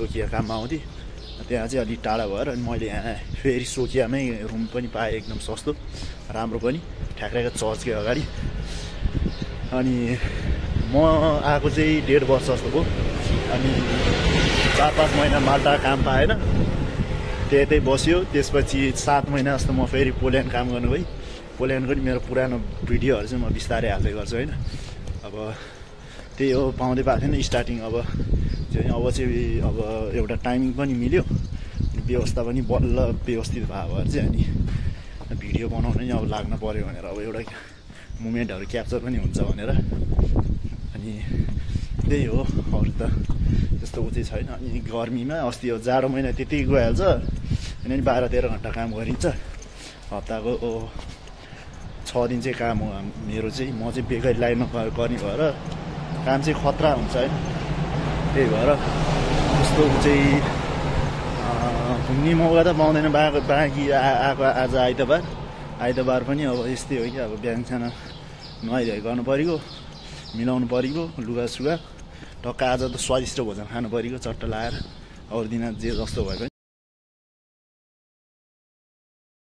Sokkia काममा आउँथेँ त्यहाँ चाहिँ अलिक टाढा भएर अनि मैले यहाँ फेरि सोकियामै रुम पनि पाएँ एकदम सस्तो राम्रो पनि ठ्याक्राको चर्चकै अगाडि अनि म आएको चाहिँ 1.5 वर्ष जस्तो भयो अनि 4-5 महिना माल्टा काम पाएन त्यतै बस्यो त्यसपछि 7 महिना जस्तो म फेरि पोल्यान्ड काम गर्नु गएँ पोल्यान्डको नि मेरो पुरानो भिडियोहरू चाहिँ म बिस्तारै हाल्दै गर्छु होइन अब त्यही हो पाउँदै पाएको थिएन स्टार्टिङ अब चाहिँ अब एउटा टाइमिङ पनि मिल्यो व्यवस्था पनि बल्ल व्यवस्थित भयो भएर चाहिँ अनि भिडियो बनाउन नि अब लाग्न पऱ्यो भनेर अब एउटा मुमेन्टहरू क्याप्चर पनि हुन्छ भनेर अनि त्यही हो अरू त त्यस्तो उ चाहिँ छैन अनि गर्मीमा अस्ति यो जाडो महिना त्यति गइहाल्छ अनि 12-13 घन्टा काम गरिन्छ हप्ताको 6 दिन चाहिँ काम हो मेरो चाहिँ म चाहिँ बेकरी लाइनमा गर्ने भएर काम चाहिँ खतरा हुन्छ होइन त्यही भएर त्यस्तो चाहिँ घुम्ने मौका त पाउँदैन बाँकी आएको आज आइतबार पनि अब यस्तै हो कि अब बिहानसाना नुहाइधुवाइ गर्नु परेको मिलाउनु परेको लुगासुगा टक्क आज त स्वादिष्ट भोजन खानु परेको चट्ट लाएर अरू दिन जे जस्तो भए पनि